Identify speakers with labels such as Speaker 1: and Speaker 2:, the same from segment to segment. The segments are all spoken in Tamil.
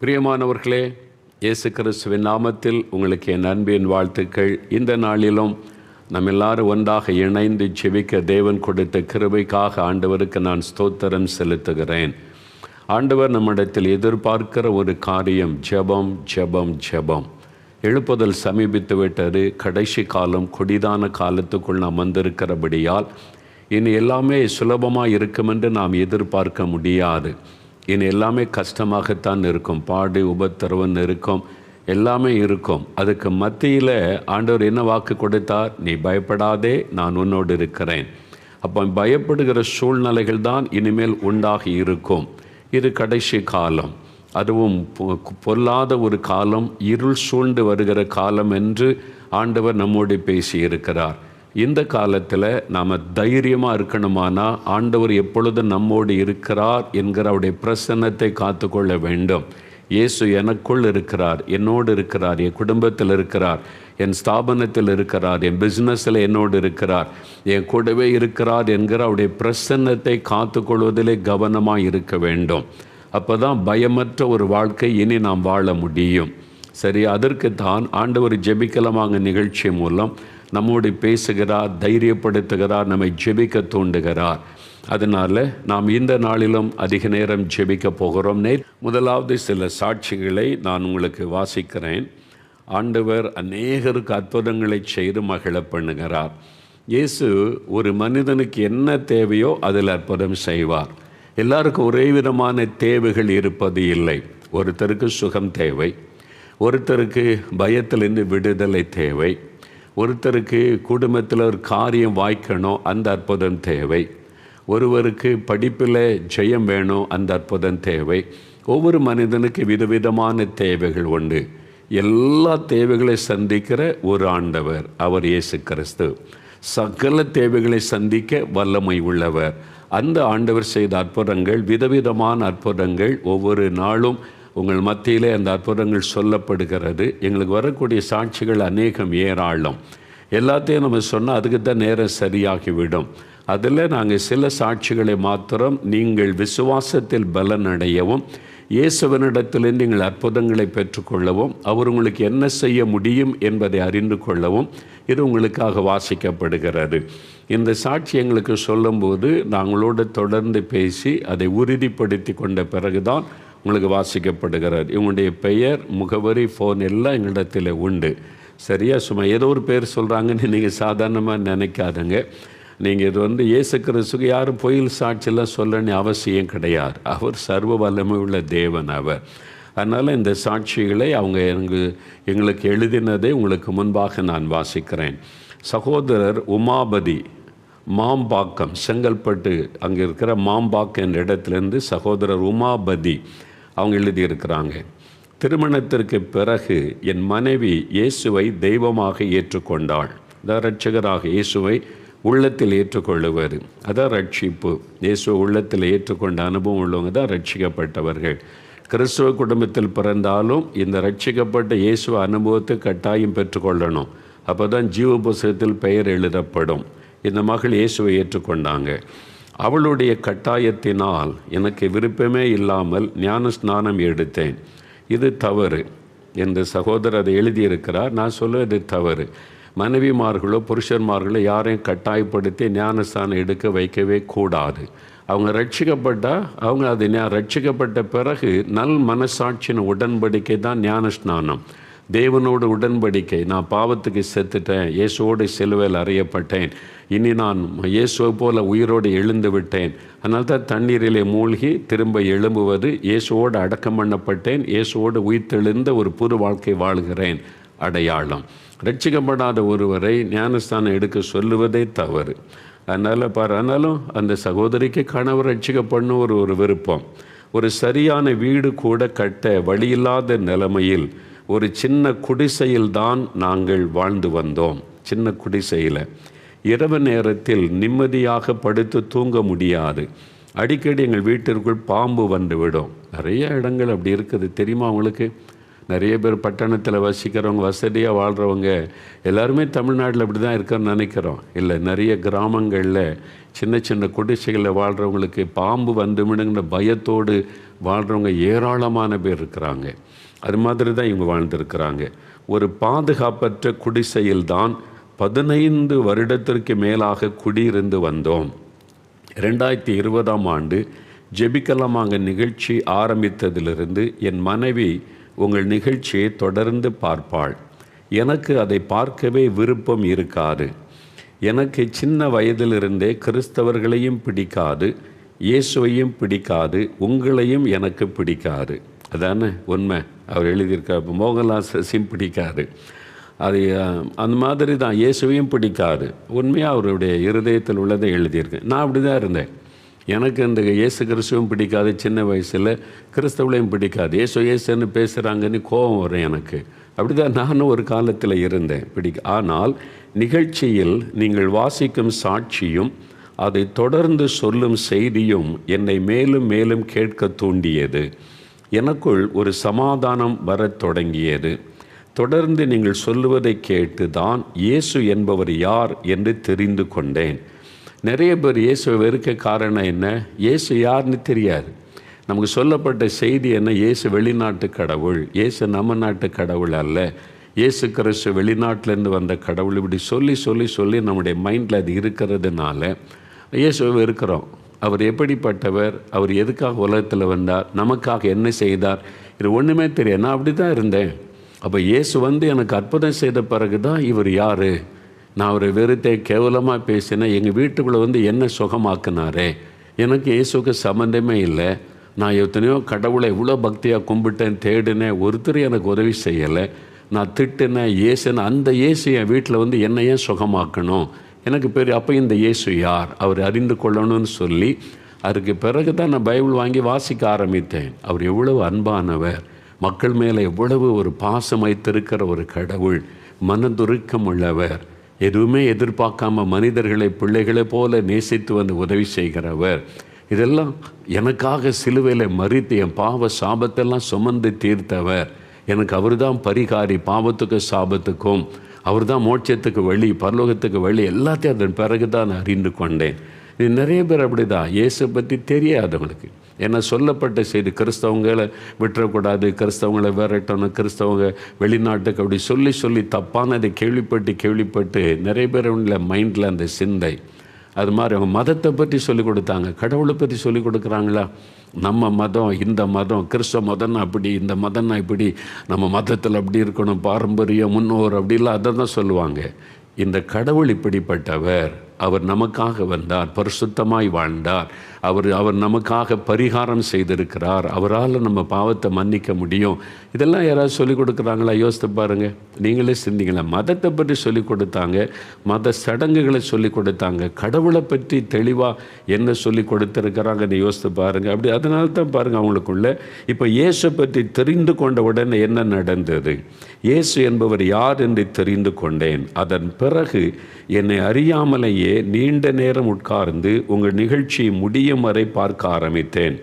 Speaker 1: பிரியமானவர்களே, இயேசு கிறிஸ்துவின் நாமத்தில் உங்களுக்கு என் அன்பின் வாழ்த்துக்கள். இந்த நாளிலும் நம்ம எல்லாரும் ஒன்றாக இணைந்து ஜெபிக்க தேவன் கொடுத்த கிருபைக்காக ஆண்டவருக்கு நான் ஸ்தோத்திரம் செலுத்துகிறேன். ஆண்டவர் நம்மிடத்தில் எதிர்பார்க்கிற ஒரு காரியம் ஜெபம் ஜெபம் ஜெபம். எழுப்புதல் சமீபித்து விட்டது. கடைசி காலம், கொடிதான காலத்துக்குள் நாம் வந்திருக்கிறபடியால் இனி எல்லாமே சுலபமாக இருக்கும் என்று நாம் எதிர்பார்க்க முடியாது. இனி எல்லாமே கஷ்டமாகத்தான் இருக்கும். பாடு உபத்திரவம் இருக்கும், எல்லாமே இருக்கும். அதுக்கு மத்தியில் ஆண்டவர் என்ன வாக்கு கொடுத்தார்? நீ பயப்படாதே, நான் உன்னோடு இருக்கிறேன். அப்போ பயப்படுகிற சூழ்நிலைகள் தான் இனிமேல் உண்டாகி இருக்கும். இது கடைசி காலம், அதுவும் பொல்லாத ஒரு காலம், இருள் சூழ்ந்து வருகிற காலம் என்று ஆண்டவர் நம்மோடு பேசியிருக்கிறார். இந்த காலத்தில் நாம் தைரியமாக இருக்கணுமானா ஆண்டவர் எப்பொழுதும் நம்மோடு இருக்கிறார் என்கிற அவருடைய பிரசன்னத்தை காத்துக்கொள்ள வேண்டும். இயேசு எனக்குள் இருக்கிறார், என்னோடு இருக்கிறார், என் குடும்பத்தில் இருக்கிறார், என் ஸ்தாபனத்தில் இருக்கிறார், என் பிஸ்னஸில் என்னோடு இருக்கிறார், என் கூடவே இருக்கிறார் என்கிற அவருடைய பிரசன்னத்தை காத்துக்கொள்வதிலே கவனமாக இருக்க வேண்டும். அப்போ தான் பயமற்ற ஒரு வாழ்க்கை இனி நாம் வாழ முடியும். சரி, அதற்குத்தான் ஆண்டவர் ஜெபிக்கலமாங்க நிகழ்ச்சி மூலம் நம்மோடு பேசுகிறார், தைரியப்படுத்துகிறார், நம்மை ஜெபிக்க தூண்டுகிறார். அதனால் நாம் இந்த நாளிலும் அதிக நேரம் ஜெபிக்க போகிறோம். முதலாவது சில சாட்சிகளை நான் உங்களுக்கு வாசிக்கிறேன். ஆண்டவர் அநேகருக்கு அற்புதங்களை செய்து மகிழ பண்ணுகிறார். இயேசு ஒரு மனிதனுக்கு என்ன தேவையோ அதில் அற்புதம் செய்வார். எல்லாருக்கும் ஒரே விதமான தேவைகள் இருப்பது இல்லை. ஒருத்தருக்கு சுகம் தேவை, ஒருத்தருக்கு பயத்திலிருந்து விடுதலை தேவை, ஒருத்தருக்கு குடும்பத்தில் ஒரு காரியம் வாய்க்கணும், அந்த அற்புதம் தேவை, ஒருவருக்கு படிப்பில் ஜெயம் வேணும், அந்த அற்புதம் தேவை. ஒவ்வொரு மனிதனுக்கு விதவிதமான தேவைகள் உண்டு. எல்லா தேவைகளை சந்திக்கிற ஒரு ஆண்டவர், அவர் இயேசு கிறிஸ்து. சகல தேவைகளை சந்திக்க வல்லமை உள்ளவர். அந்த ஆண்டவர் செய்த அற்புதங்கள், விதவிதமான அற்புதங்கள் ஒவ்வொரு நாளும் உங்கள் மத்தியிலே அந்த அற்புதங்கள் சொல்லப்படுகிறது. எங்களுக்கு வரக்கூடிய சாட்சிகள் அநேகம் ஏராளம். எல்லாத்தையும் நம்ம சொன்னால் அதுக்கு தான் நேரம் சரியாகிவிடும். அதில் நாங்கள் சில சாட்சிகளை மாத்திரம் நீங்கள் விசுவாசத்தில் பலன் அடையவும், இயேசுவனிடத்திலிருந்து நீங்கள் அற்புதங்களை பெற்றுக்கொள்ளவும், அவர் உங்களுக்கு என்ன செய்ய முடியும் என்பதை அறிந்து கொள்ளவும் இது உங்களுக்காக வாசிக்கப்படுகிறது. இந்த சாட்சி எங்களுக்கு சொல்லும்போது நாங்களோடு தொடர்ந்து பேசி அதை உறுதிப்படுத்தி கொண்ட பிறகுதான் உங்களுக்கு வாசிக்கப்படுகிறார். இவங்களுடைய பெயர், முகவரி, ஃபோன் எல்லாம் எங்களிடத்தில் உண்டு. சரியா? சும்மா ஏதோ ஒரு பேர் சொல்கிறாங்கன்னு நீங்கள் சாதாரணமாக நினைக்காதங்க. நீங்கள் இது இயேசு கிறிஸ்துக்கு யாரும் பொயில் சாட்சியெல்லாம் சொல்லணும்னு அவசியம் கிடையாது. அவர் சர்வ வல்லமை உள்ள தேவன் அவர். அதனால் இந்த சாட்சிகளை அவங்க எங்களுக்கு எழுதினதை உங்களுக்கு முன்பாக நான் வாசிக்கிறேன். சகோதரர் உமாபதி, மாம்பாக்கம், செங்கல்பட்டு அங்கே இருக்கிற மாம்பாக்கம் என்ற இடத்துலேருந்து சகோதரர் உமாபதி அவங்க எழுதியிருக்கிறாங்க. திருமணத்திற்கு பிறகு என் மனைவி இயேசுவை தெய்வமாக ஏற்றுக்கொண்டாள். அதான் இரட்சகராக இயேசுவை உள்ளத்தில் ஏற்றுக்கொள்ளுவது, அதான் ரட்சிப்பு. இயேசுவை உள்ளத்தில் ஏற்றுக்கொண்ட அனுபவம் உள்ளவங்க தான் ரட்சிக்கப்பட்டவர்கள். கிறிஸ்துவ குடும்பத்தில் பிறந்தாலும் இந்த ரட்சிக்கப்பட்ட இயேசுவ அனுபவத்தை கட்டாயம் பெற்றுக்கொள்ளணும். அப்போ தான் ஜீவ புஸ்தகத்தில் பெயர் எழுதப்படும். இந்த மகள் இயேசுவை ஏற்றுக்கொண்டாங்க. அவளுடைய கட்டாயத்தினால் எனக்கு விருப்பமே இல்லாமல் ஞான ஸ்நானம் எடுத்தேன். இது தவறு என்று சகோதரர் அதை எழுதியிருக்கிறார். நான் சொல்லுவது தவறு. மனைவிமார்களோ புருஷன்மார்களோ யாரையும் கட்டாயப்படுத்தி ஞானஸ்தானம் எடுக்க வைக்கவே கூடாது. அவங்க ரட்சிக்கப்பட்டால் அவங்க அது ரட்சிக்கப்பட்ட பிறகு நல் மனசாட்சியின் உடன்படிக்கை தான் ஞான ஸ்நானம். தேவனோடு உடன்படிக்கை. நான் பாவத்துக்கு செத்துட்டேன், இயேசுவோடு சிலுவையில் அறையப்பட்டேன், இனி நான் இயேசுவை போல உயிரோடு எழுந்து விட்டேன், அதனால தான் தண்ணீரிலே மூழ்கி திரும்ப எழும்புவது. இயேசுவோடு அடக்கம் பண்ணப்பட்டேன், இயேசுவோடு உயிர்த்தெழுந்த ஒரு புது வாழ்க்கை வாழ்கிறேன் அடையாளம். ரட்சிக்கப்படாத ஒருவரை ஞானஸ்தானம் எடுக்க சொல்லுவதே தவறு. ஆனாலும் அந்த சகோதரிக்கு கணவர் ரட்சிக்கப்படணும் ஒரு விருப்பம். ஒரு சரியான வீடு கூட கட்ட வழியில்லாத நிலைமையில் ஒரு சின்ன குடிசையில் தான் நாங்கள் வாழ்ந்து வந்தோம். சின்ன குடிசையில் இரவு நேரத்தில் நிம்மதியாக படுத்து தூங்க முடியாது. அடிக்கடி எங்கள் வீட்டிற்குள் பாம்பு வந்துவிடும். நிறைய இடங்கள் அப்படி இருக்குது, தெரியுமா உங்களுக்கு? நிறைய பேர் பட்டணத்தில் வசிக்கிறவங்க, வசதியாக வாழ்கிறவங்க எல்லாருமே தமிழ்நாட்டில் அப்படி தான் இருக்கன்னு நினைக்கிறோம். இல்லை, நிறைய கிராமங்களில் சின்ன சின்ன குடிசைகளில் வாழ்கிறவங்களுக்கு பாம்பு வந்துவிடுங்கிற பயத்தோடு வாழ்கிறவங்க ஏராளமான பேர் இருக்கிறாங்க. அது மாதிரி தான் இவங்க வாழ்ந்துருக்கிறாங்க. ஒரு பாதுகாப்பற்ற குடிசையில்தான் 15 வருடத்திற்கு மேலாக குடியிருந்து வந்தோம். 2020ஆம் ஆண்டு ஜெபிக்கலாமாங்க நிகழ்ச்சி ஆரம்பித்ததிலிருந்து என் மனைவி உங்கள் நிகழ்ச்சியை தொடர்ந்து பார்ப்பாள். எனக்கு அதை பார்க்கவே விருப்பம் இருக்காது. எனக்கு சின்ன வயதிலிருந்தே கிறிஸ்தவர்களையும் பிடிக்காது, இயேசுவையும் பிடிக்காது, உங்களையும் எனக்கு பிடிக்காது. அதானே உண்மை. அவர் எழுதியிருக்கார். மோகன்லால் சசியும் பிடிக்காது. அது அந்த மாதிரி தான். இயேசுவையும் பிடிக்காது. உண்மையாக அவருடைய இருதயத்தில் உள்ளதை எழுதியிருக்கேன். நான் அப்படி தான் இருந்தேன். எனக்கு இந்த இயேசு கிறிஸ்துவும் பிடிக்காது. சின்ன வயசில் கிறிஸ்தவளையும் பிடிக்காது. இயேசுன்னு பேசுகிறாங்கன்னு கோபம் வரும் எனக்கு. அப்படி தான் நானும் ஒரு காலத்தில் இருந்தேன். ஆனால் நிகழ்ச்சியில் நீங்கள் வாசிக்கும் சாட்சியும் அதை தொடர்ந்து சொல்லும் செய்தியும் என்னை மேலும் மேலும் கேட்க தூண்டியது. எனக்குள் ஒரு சமாதானம் வரத் தொடங்கியது. தொடர்ந்து நீங்கள் சொல்லுவதை கேட்டு தான் இயேசு என்பவர் யார் என்று தெரிந்து கொண்டேன். நிறைய பேர் இயேசுவை வெறுக்க காரணம் என்ன? இயேசு யாருன்னு தெரியாது. நமக்கு சொல்லப்பட்ட செய்தி என்ன? இயேசு வெளிநாட்டு கடவுள், இயேசு நம்ம நாட்டு கடவுள் அல்ல, இயேசு கிறிஸ்து வெளிநாட்டிலேருந்து வந்த கடவுள். இப்படி சொல்லி சொல்லி சொல்லி நம்முடைய மைண்டில் அது இருக்கிறதுனால இயேசுவை வெறுக்கிறோம். அவர் எப்படிப்பட்டவர், அவர் எதுக்காக உலகத்தில் வந்தார், நமக்காக என்ன செய்தார், இது ஒன்றுமே தெரியாது. நான் அப்படி தான் இருந்தேன். அப்போ இயேசு எனக்கு அற்புதம் செய்த பிறகு தான் இவர் யார், நான் அவரை வெறுத்தை கேவலமாக பேசினேன். எங்கள் வீட்டுக்குள்ளே என்ன சுகமாக்குனாரே, எனக்கு இயேசுக்கு சம்மந்தமே இல்லை. நான் எத்தனையோ கடவுளை இவ்வளோ பக்தியாக கும்பிட்டேன், தேடினேன், ஒருத்தர் எனக்கு உதவி செய்யலை. நான் திட்டினேன், இயேசுன்னு அந்த இயேசு என் வீட்டில் என்னை ஏன் சுகமாக்கணும், எனக்கு பெரிய அப்போ இந்த இயேசு யார், அவர் அறிந்து கொள்ளணும்னு சொல்லி அதுக்கு பிறகு தான் நான் பைபிள் வாங்கி வாசிக்க ஆரம்பித்தேன். அவர் எவ்வளவு அன்பானவர், மக்கள் மேலே எவ்வளவு ஒரு பாசம் வைத்திருக்கிற ஒரு கடவுள், மனதுருக்கம் உள்ளவர், எதுவுமே எதிர்பார்க்காம மனிதர்களை பிள்ளைகளை போல நேசித்து உதவி செய்கிறவர். இதெல்லாம் எனக்காக சிலுவையில் மரித்து என் பாவ சாபத்தெல்லாம் சுமந்து தீர்த்தவர். எனக்கு அவர் தான் பரிகாரி, பாவத்துக்கு சாபத்துக்கும். அவர் தான் மோட்சத்துக்கு வழி, பரலோகத்துக்கு வழி. எல்லாத்தையும் அதன் பிறகு தான் நான் அறிந்து கொண்டேன். இது நிறைய பேர் அப்படி தான், இயேசு பற்றி தெரியாதவங்களுக்கு. ஏன்னா சொல்லப்பட்ட செய்தி கிறிஸ்தவங்களை விட்டுறக்கூடாது, கிறிஸ்தவங்களை விரட்டணும், கிறிஸ்தவங்க வெளிநாட்டுக்கு அப்படி சொல்லி சொல்லி தப்பானதை கேள்விப்பட்டு நிறைய பேர் மைண்டில் அந்த சிந்தை. அது மாதிரி அவங்க மதத்தை பற்றி சொல்லிக் கொடுத்தாங்க, கடவுளை பற்றி சொல்லிக் கொடுக்குறாங்களா? நம்ம மதம், இந்த மதம், கிறிஸ்தவ மதம்னா அப்படி, இந்த மதம்னா இப்படி, நம்ம மதத்தில் அப்படி இருக்கணும், பாரம்பரியம், முன்னோர் அப்படிலாம் அதை தான் சொல்லுவாங்க. இந்த கடவுள் இப்படிப்பட்டவர், அவர் நமக்காக வந்தார், பரிசுத்தமாய் வாழ்ந்தார், அவர் நமக்காக பரிகாரம் செய்திருக்கிறார், அவரால் நம்ம பாவத்தை மன்னிக்க முடியும். இதெல்லாம் யாராவது சொல்லிக் கொடுக்குறாங்களா? யோசித்து பாருங்கள், நீங்களே சிந்திங்களா. மதத்தை பற்றி சொல்லிக் கொடுத்தாங்க, மத சடங்குகளை சொல்லிக் கொடுத்தாங்க, கடவுளை பற்றி தெளிவாக என்ன சொல்லி கொடுத்துருக்கிறாங்கன்னு யோசித்து பாருங்கள். அப்படி அதனால தான் பாருங்கள் அவங்களுக்குள்ள இப்போ இயேசு பற்றி தெரிந்து கொண்ட உடனே என்ன நடந்தது? இயேசு என்பவர் யார் என்று தெரிந்து கொண்டேன். அதன் பிறகு என்னை அறியாமலேயே நீண்ட நேரம் உட்கார்ந்து உங்கள் நிகழ்ச்சி முடியும் வரை பார்க்க ஆரம்பித்தேன்.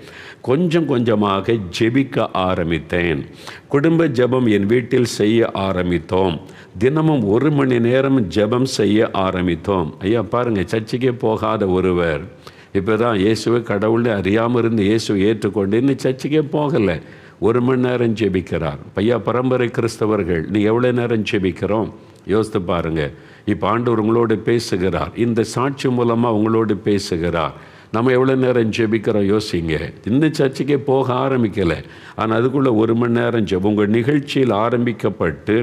Speaker 1: கொஞ்சம் கொஞ்சமாக ஜெபிக்க ஆரம்பித்தேன். குடும்ப ஜெபம் என் வீட்டில் செய்ய ஆரம்பித்தோம். தினமும் 1 மணி நேரம் ஜெபம் செய்ய ஆரம்பித்தோம். ஐயா பாருங்கள், சர்ச்சைக்கே போகாத ஒருவர் இப்போ தான் இயேசுவை கடவுளை அறியாமல் இருந்து இயேசுவை ஏற்றுக்கொண்டு இன்னும் சர்ச்சைக்கே போகலை, 1 மணி நேரம் ஜெபிக்கிறார். பையா பரம்பரை கிறிஸ்தவர்கள் நீ எவ்வளோ நேரம் ஜெபிக்கிறோம் யோசித்து பாருங்கள். இப்போ ஆண்டவர் உங்களோடு பேசுகிறார், இந்த சாட்சி மூலமாக உங்களோடு பேசுகிறார். நம்ம எவ்வளோ நேரம் ஜெபிக்கிறோம் யோசிங்க. இன்னும் சர்ச்சைக்கே போக ஆரம்பிக்கலை, ஆனால் அதுக்குள்ளே 1 மணி நேரம் ஜெபம். உங்கள் நிகழ்ச்சியில் ஆரம்பிக்கப்பட்டு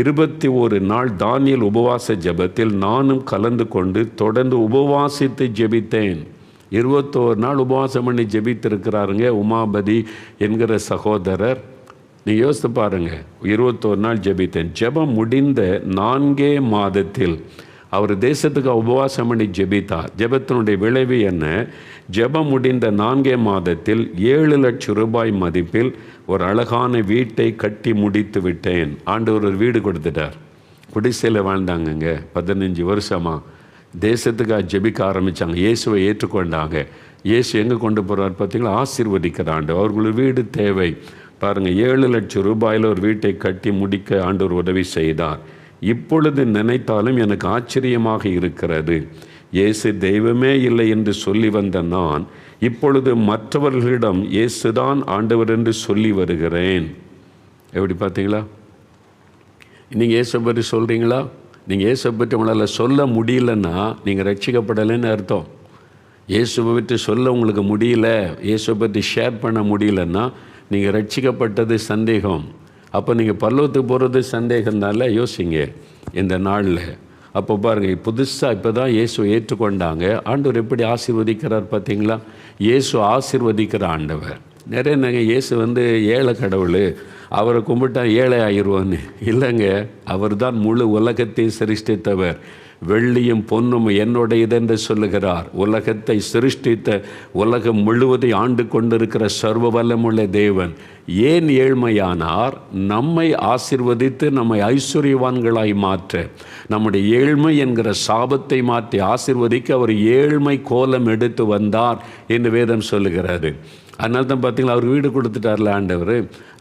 Speaker 1: 21 நாள் தானியல் உபவாச ஜெபத்தில் நானும் கலந்து கொண்டு தொடர்ந்து உபவாசித்து ஜெபித்தேன். 21 நாள் உபவாசம் பண்ணி ஜெபித்திருக்கிறாருங்க உமாபதி என்கிற சகோதரர். நீ யோசித்து பாருங்கள், 21 நாள் ஜெபித்தேன். ஜெபம் முடிந்த 4 மாதத்தில் அவர் தேசத்துக்கு உபவாசம் பண்ணி ஜெபித்தார். ஜெபத்தினுடைய விளைவு என்ன? ஜெபம் முடிந்த 4 மாதத்தில் 7 லட்சம் ரூபாய் மதிப்பில் ஒரு அழகான வீட்டை கட்டி முடித்து விட்டேன். ஆண்டவர் ஒரு வீடு கொடுத்துட்டார். குடிசையில் வாழ்ந்தாங்கங்க 15 வருஷமாக. தேசத்துக்காக ஜெபிக்க ஆரம்பித்தாங்க, இயேசுவை ஏற்றுக்கொண்டாங்க. இயேசு எங்கே கொண்டு போகிறார் பார்த்தீங்களா? ஆசீர்வதிக்கிற ஆண்டு. அவர்களுக்கு வீடு தேவை, பாருங்கள், 7,00,000 ஒரு வீட்டை கட்டி முடிக்க ஆண்டவர் உதவி செய்தார். இப்பொழுது நினைத்தாலும் எனக்கு ஆச்சரியமாக இருக்கிறது. இயேசு தெய்வமே இல்லை என்று சொல்லி வந்த நான் இப்பொழுது மற்றவர்களிடம் இயேசுதான் ஆண்டவர் என்று சொல்லி வருகிறேன். எப்படி பார்த்தீங்களா? நீங்கள் இயேசுவை பற்றி சொல்கிறீங்களா? நீங்கள் இயேசுவை பற்றி உங்களால் சொல்ல முடியலன்னா நீங்கள் ரட்சிக்கப்படலைன்னு அர்த்தம். இயேசுவை பற்றி சொல்ல உங்களுக்கு முடியல, இயேசுவை பற்றி ஷேர் பண்ண முடியலன்னா நீங்கள் ரட்சிக்கப்பட்டது சந்தேகம். அப்போ நீங்கள் பரலோகத்துக்கு போகிறது சந்தேகம்தான்ல. யோசிங்க இந்த நாளில். அப்போ பாருங்கள், புதுசாக இப்போ தான் இயேசுவை ஏற்றுக்கொண்டாங்க. ஆண்டவர் எப்படி ஆசீர்வதிக்கிறார் பார்த்தீங்களா? இயேசு ஆசீர்வதிக்கிற ஆண்டவர். நிறைய இயேசு ஏழை கடவுள், அவரை கும்பிட்டா ஏழை ஆயிடுவோன்னு இல்லைங்க. அவர் தான் முழு உலகத்தை சிருஷ்டித்தவர். வெள்ளியும் பொன்னும் என்னுடையதென்று சொல்லுகிறார். உலகத்தை சிருஷ்டித்த, உலகம் முழுவதை ஆண்டு கொண்டிருக்கிற சர்வ வல்லமுள்ள தேவன் ஏன் ஏழ்மையானார்? நம்மை ஆசீர்வதித்து நம்மை ஐஸ்வர்யவான்களாய் மாற்ற, நம்முடைய ஏழ்மை என்கிற சாபத்தை மாற்றி ஆசீர்வதிக்க அவர் ஏழ்மை கோலம் எடுத்து வந்தார் என்று வேதம் சொல்லுகிறாரு. அதனால தான் பார்த்தீங்களா, அவர் வீடு கொடுத்துட்டார்ல ஆண்டவர்.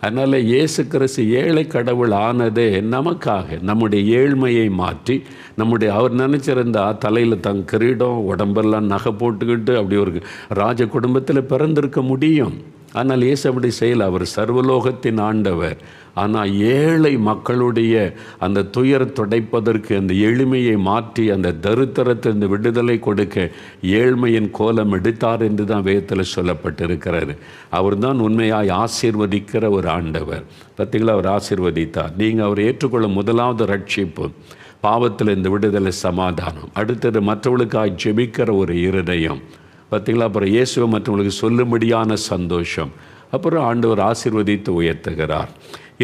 Speaker 1: அதனால் இயேசு கிறிஸ்து ஏழை கடவுள் ஆனதே நமக்காக, நம்முடைய ஏழ்மையை மாற்றி, அவர் நினச்சிருந்தா தலையில் கிரீடம், உடம்பெல்லாம் நகை போட்டுக்கிட்டு அப்படி ஒரு ராஜ குடும்பத்தில் பிறந்திருக்க முடியும். ஆனால் இயேசு அப்படி செய்யலை. அவர் சர்வலோகத்தின் ஆண்டவர். ஆனால் ஏழை மக்களுடைய அந்த துயர் துடைப்பதற்கு, அந்த எளிமையை மாற்றி, அந்த தரித்திரத்திலிருந்து விடுதலை கொடுக்க ஏழ்மையின் கோலம் எடுத்தார் என்று தான் வேதத்தில் சொல்லப்பட்டிருக்கிறார். அவர் தான் உண்மையாய் ஆசீர்வதிக்கிற ஒரு ஆண்டவர். பார்த்தீங்களா, அவர் ஆசீர்வதித்தார். நீங்கள் அவர் ஏற்றுக்கொள்ளும் முதலாவது ரட்சிப்பு, பாவத்தில் இந்த விடுதலை, சமாதானம். அடுத்தது மற்றவர்களுக்காக ஜெபிக்கிற ஒரு இருதயம். பார்த்தீங்களா, அப்புறம் இயேசுவை மற்றவங்களுக்கு சொல்லும்படியான சந்தோஷம். அப்புறம் ஆண்டவர் ஆசீர்வதித்து உயர்த்துகிறார்.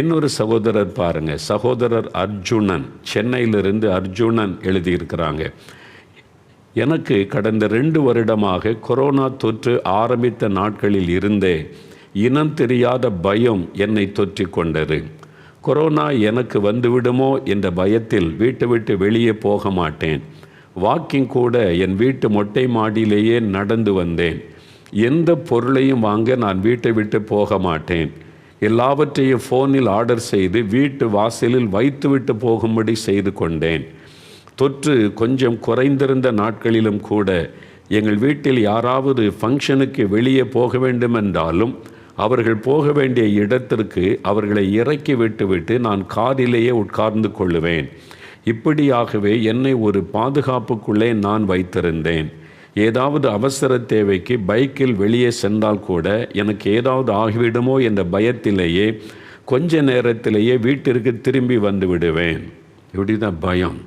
Speaker 1: இன்னொரு சகோதரர் பாருங்கள், சகோதரர் அர்ஜுனன், சென்னையிலிருந்து அர்ஜுனன் எழுதியிருக்கிறாங்க. எனக்கு கடந்த 2 வருடமாக கொரோனா தொற்று ஆரம்பித்த நாட்களில் இருந்தே இனம் தெரியாத பயம் என்னை தொற்றி கொண்டது. கொரோனா எனக்கு வந்துவிடுமோ என்ற பயத்தில் வீட்டை விட்டு வெளியே போக மாட்டேன். வாக்கிங் கூட என் வீட்டு மொட்டை மாடியிலேயே நடந்து வந்தேன். எந்த பொருளையும் வாங்க நான் வீட்டை விட்டு போக மாட்டேன். எல்லாவற்றையும் ஃபோனில் ஆர்டர் செய்து வீட்டு வாசலில் வைத்துவிட்டு போகும்படி செய்து கொண்டேன். தொற்று கொஞ்சம் குறைந்திருந்த நாட்களிலும் கூட எங்கள் வீட்டில் யாராவது ஃபங்க்ஷனுக்கு வெளியே போக வேண்டுமென்றாலும் அவர்கள் போக வேண்டிய இடத்திற்கு அவர்களை இறக்கி விட்டுவிட்டு நான் காரிலேயே உட்கார்ந்து கொள்ளுவேன். இப்படியாகவே என்னை ஒரு பாதுகாப்புக்குள்ளே நான் வைத்திருந்தேன். ஏதாவது அவசர தேவைக்கு பைக்கில் வெளியே சென்றால் கூட எனக்கு ஏதாவது ஆகிவிடுமோ என்ற பயத்திலேயே கொஞ்ச நேரத்திலேயே வீட்டிற்கு திரும்பி வந்து விடுவேன். இப்படி தான் பயம்.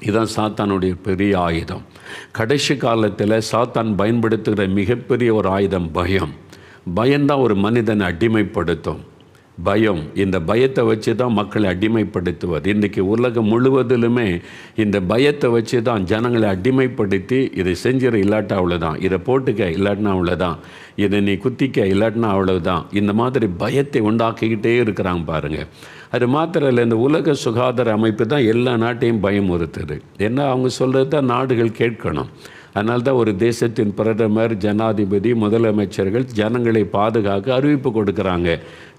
Speaker 1: இதுதான் சாத்தானுடைய பெரிய ஆயுதம். கடைசி காலத்தில் சாத்தான் பயன்படுத்துகிற மிகப்பெரிய ஒரு ஆயுதம் பயம். பயம்தான் ஒரு மனிதனை அடிமைப்படுத்தும். பயம், இந்த பயத்தை வச்சு தான் மக்களை அடிமைப்படுத்துவது. இன்றைக்கி உலகம் முழுவதிலுமே இந்த பயத்தை வச்சு தான் ஜனங்களை அடிமைப்படுத்தி, இதை செஞ்சிட இல்லாட்டா அவ்வளோதான், இதை போட்டுக்க இல்லாட்டினா அவ்வளோதான், இதை நீ குத்திக்க இல்லாட்டினா அவ்வளோதான், இந்த மாதிரி பயத்தை உண்டாக்கிக்கிட்டே இருக்கிறாங்க பாருங்கள். அது மாத்திரம் இல்லை, இந்த உலக சுகாதார அமைப்பு தான் எல்லா நாட்டையும் பயமுறுத்துது. ஏன்னா அவங்க சொல்கிறது தான் நாடுகள் கேட்கணும். அதனால தான் ஒரு தேசத்தின் பிரதமர், ஜனாதிபதி, முதலமைச்சர்கள் ஜனங்களை பாதுகாக்க அறிவிப்பு கொடுக்குறாங்க.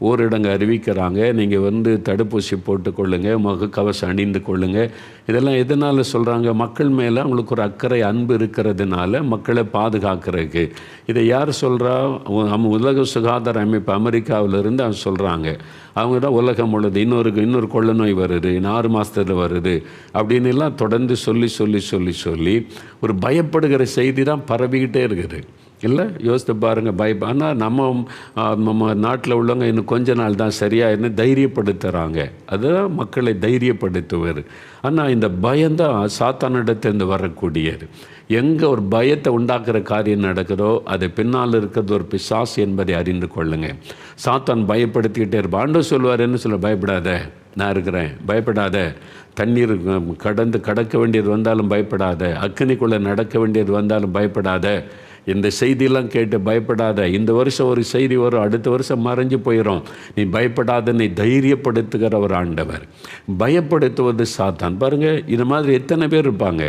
Speaker 1: ஊரடங்கு அறிவிக்கிறாங்க. நீங்கள் தடுப்பூசி போட்டுக்கொள்ளுங்கள், முகக்கவசம் அணிந்து கொள்ளுங்கள். இதெல்லாம் எதனால் சொல்கிறாங்க? மக்கள் மேலே அவங்களுக்கு ஒரு அக்கறை, அன்பு இருக்கிறதுனால மக்களை பாதுகாக்கிறதுக்கு. இதை யார் சொல்கிறா? உலக சுகாதார அமைப்பு அமெரிக்காவிலிருந்து அவங்க சொல்கிறாங்க. அவங்க தான் உலகம் முழுது இன்னொரு கொள்ள நோய் வருது, 6 மாதத்தில் வருது அப்படின்னு எல்லாம் தொடர்ந்து சொல்லி ஒரு பயப்படுகிற செய்தி தான் பரவிக்கிட்டே இருக்குது. இல்லை, யோசித்து பாருங்கள். ஆனால் நம்ம நாட்டில் உள்ளவங்க இன்னும் கொஞ்ச நாள் தான் சரியாக தைரியப்படுத்துகிறாங்க. அதுதான் மக்களை தைரியப்படுத்துவார். ஆனால் இந்த பயம்தான் சாத்தானிடத்திலிருந்து வரக்கூடியது. எங்கே ஒரு பயத்தை உண்டாக்குற காரியம் நடக்குதோ அது பின்னால் இருக்கிறது ஒரு பிசாசு என்பதை அறிந்து கொள்ளுங்க. சாத்தான் பயப்படுத்திக்கிட்டே இருப்பான். ஆண்டவர் சொல்லுவார், என்ன சொல்ல? பயப்படாத, நான் இருக்கிறேன், பயப்படாத. தண்ணீர் கடக்க வேண்டியது வந்தாலும் பயப்படாத, அக்கினிக்குள்ளே நடக்க வேண்டியது வந்தாலும் பயப்படாத. இந்த செய்தியெல்லாம் கேட்டு பயப்படாத. இந்த வருஷம் ஒரு செய்தி வரும், அடுத்த வருஷம் மறைஞ்சு போயிடும், நீ பயப்படாத, நீ தைரியப்படுத்துகிற ஒரு ஆண்டவர். பயப்படுத்துவது சாத்தான். பாருங்கள், இது மாதிரி எத்தனை பேர் இருப்பாங்க.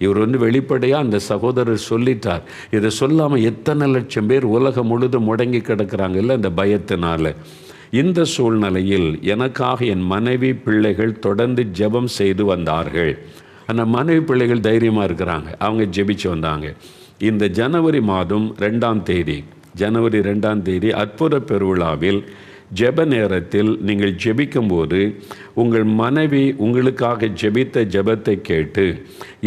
Speaker 1: இவர் வெளிப்படையாக அந்த சகோதரர் சொல்லிட்டார். இதை சொல்லாமல் எத்தனை லட்சம் பேர் உலகம் முழுதும் முடங்கி கிடக்கிறாங்க இல்லை இந்த பயத்தினால. இந்த சூழ்நிலையில் எனக்காக என் மனைவி பிள்ளைகள் தொடர்ந்து ஜெபம் செய்து வந்தார்கள். அந்த மனைவி பிள்ளைகள் தைரியமாக இருக்கிறாங்க, அவங்க ஜெபிச்சு வந்தாங்க. இந்த ஜனவரி மாதம் 2ஆம் தேதி, ஜனவரி 2ஆம் தேதி அற்புத பெருவிழாவில் ஜெப நேரத்தில் நீங்கள் ஜெபிக்கும்போது உங்கள் மனைவி உங்களுக்காக ஜெபித்த ஜெபத்தை கேட்டு,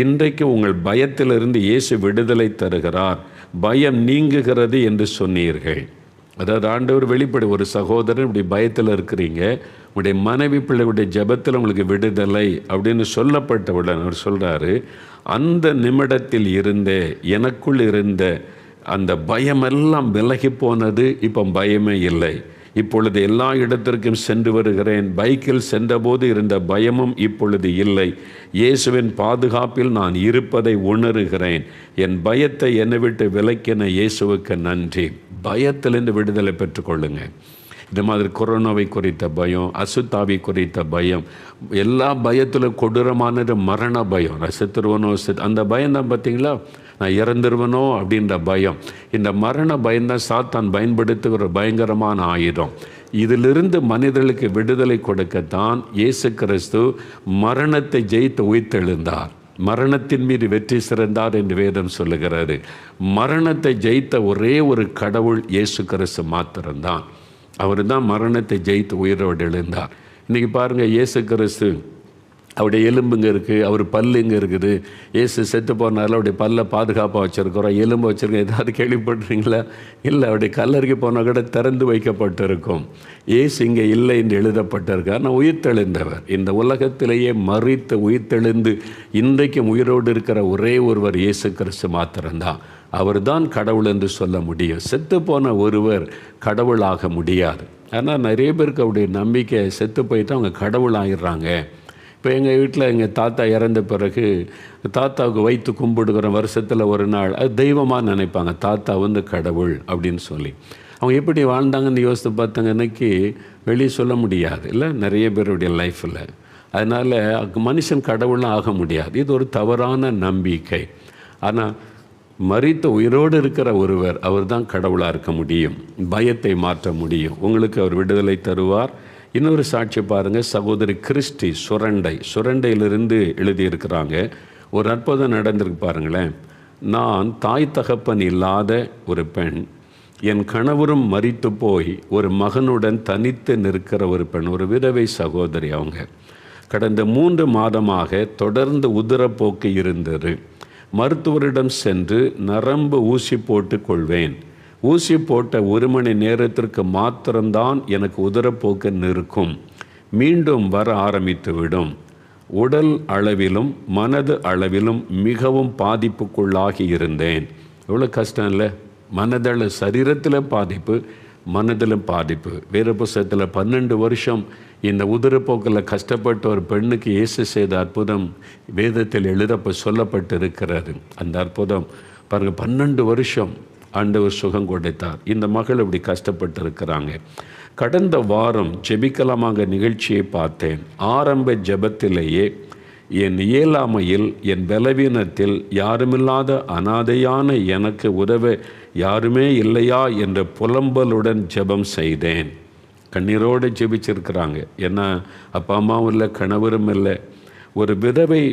Speaker 1: இன்றைக்கு உங்கள் பயத்திலிருந்து இயேசு விடுதலை தருகிறார், பயம் நீங்குகிறது என்று சொன்னீர்கள். அதாவது ஆண்டவர் வெளிப்படை, ஒரு சகோதரன் இப்படி பயத்தில் இருக்கிறீங்க, உங்களுடைய மனைவி பிள்ளைகளுடைய ஜெபத்தில் உங்களுக்கு விடுதலை அப்படின்னு சொல்லப்பட்டவுடன் அவர் சொல்கிறாரு, அந்த நிமிடத்தில் இருந்த எனக்குள் இருந்த அந்த பயமெல்லாம் விலகி போனது, இப்போ பயமே இல்லை. இப்பொழுது எல்லா இடத்திற்கும் சென்று வருகிறேன். பைக்கில் சென்றபோது இருந்த பயமும் இப்பொழுது இல்லை. இயேசுவின் பாதுகாப்பில் நான் இருப்பதை உணர்கிறேன். என் பயத்தை என்னை விட்டு விலக்கின இயேசுவுக்கு நன்றி. பயத்திலிருந்து விடுதலை பெற்றுக்கொள்ளுங்க. இந்த மாதிரி கொரோனாவை குறித்த பயம், அசுத்தாவி குறித்த பயம், எல்லா பயத்திலும் கொடூரமானது மரண பயம். நான் செத்துருவனோ, அந்த பயம் தான் பார்த்தீங்களா, நான் இறந்துருவனோ அப்படின்ற பயம். இந்த மரண பயம்தான் சாத்தான் பயன்படுத்துகிற பயங்கரமான ஆயுதம். இதிலிருந்து மனிதர்களுக்கு விடுதலை கொடுக்கத்தான் இயேசு கிறிஸ்து மரணத்தை ஜெயித்து உயிர்த்தெழுந்தார். மரணத்தின் மீது வெற்றி சிறந்தார் என்று வேதம் சொல்லுகிறது. மரணத்தை ஜெயித்த ஒரே ஒரு கடவுள் இயேசு கிறிஸ்து மாத்திரம்தான். அவர் தான் மரணத்தை ஜெயித்து உயிரோடு எழுந்தார். இன்றைக்கி பாருங்கள், இயேசு கிறிஸ்து அவருடைய எலும்புங்க இருக்குது, அவர் பல்லுங்க இருக்குது. இயேசு செத்து போனாலும் அவருடைய பல்லை பாதுகாப்பாக வச்சுருக்கிறோம், எலும்பு வச்சுருக்கோம். ஏதாவது கேள்விப்பட்டிருக்கீங்களா? இல்லை. அவருடைய கல்லறைக்கு போனால் கூட திறந்து வைக்கப்பட்டிருக்கும். இயேசு இங்கே இல்லை என்று எழுதப்பட்டிருக்கார். நான் உயிர்த்தெழுந்தவர். இந்த உலகத்திலேயே மறித்து உயிர்த்தெழுந்து இன்றைக்கும் உயிரோடு இருக்கிற ஒரே ஒருவர் இயேசு கிறிஸ்து மாத்திரம்தான். அவர் தான் கடவுள் என்று சொல்ல முடியும். செத்து போன ஒருவர் கடவுளாக முடியாது. ஆனால் நிறைய பேருக்கு அவருடைய நம்பிக்கை, செத்து போயிட்டு அவங்க கடவுள் ஆகிடுறாங்க. இப்போ எங்கள் வீட்டில் எங்கள் தாத்தா இறந்த பிறகு தாத்தாவுக்கு வைத்து கும்பிடுகிற வருஷத்தில் ஒரு நாள் அது தெய்வமாக நினைப்பாங்க, தாத்தா வந்து கடவுள் அப்படின்னு சொல்லி. அவங்க எப்படி வாழ்ந்தாங்கன்னு யோசித்து பார்த்தாங்க, இன்னைக்கு வெளியே சொல்ல முடியாது இல்லை நிறைய பேருடைய லைஃப்பில். அதனால் மனுஷன் கடவுள்லாம் ஆக முடியாது. இது ஒரு தவறான நம்பிக்கை. ஆனால் மரித்த உயிரோடு இருக்கிற ஒருவர், அவர் தான் கடவுளாக இருக்க முடியும், பயத்தை மாற்ற முடியும். உங்களுக்கு அவர் விடுதலை தருவார். இன்னொரு சாட்சி பாருங்கள், சகோதரி கிறிஸ்டி சுரண்டையிலிருந்து எழுதியிருக்கிறாங்க. ஒரு அற்புதம் நடந்திருக்கு பாருங்களேன். நான் தாய் தகப்பன் இல்லாத ஒரு பெண், என் கணவரும் மரித்து போய் ஒரு மகனுடன் தனித்து நிற்கிற ஒரு பெண், ஒரு விதவை சகோதரி. அவங்க கடந்த 3 மாதமாக தொடர்ந்து உதிரப்போக்கு இருந்தது. மருத்துவரிடம் சென்று நரம்பு ஊசி போட்டு கொள்வேன். ஊசி போட்ட 1 மணி நேரத்திற்கு மாத்திரம்தான் எனக்கு உதரப்போக்கு நிற்கும், மீண்டும் வர ஆரம்பித்து விடும். உடல் அளவிலும் மனது அளவிலும் மிகவும் பாதிப்புக்குள்ளாகி இருந்தேன். எவ்வளோ கஷ்டம் இல்லை? மனதள சரீரத்தில் பாதிப்பு, மனதிலும் பாதிப்பு. வேறு புத்தகத்தில் 12 வருஷம் இந்த உதிரப்போக்கில் கஷ்டப்பட்ட ஒரு பெண்ணுக்கு இயேசு செய்த அற்புதம் வேதத்தில் சொல்லப்பட்டு இருக்கிறது. அந்த அற்புதம் பாருங்கள், 12 வருஷம் ஆண்டவர் சுகம் கொடுத்தார். இந்த மகள் இப்படி கஷ்டப்பட்டு இருக்கிறாங்க. கடந்த வாரம் ஜெபிக்கலாமாக நிகழ்ச்சியை பார்த்தேன். ஆரம்ப ஜெபத்திலேயே என் இயலாமையில், என் பலவீனத்தில் யாருமில்லாத அனாதையான எனக்கு உதவ யாருமே இல்லையா என்ற புலம்பலுடன் ஜெபம் செய்தேன். கண்ணீரோடு ஜெபிச்சிருக்கிறாங்க. ஏன்னா அப்பா அம்மாவும் இல்லை, கணவரும் இல்லை. ஒரு விதவை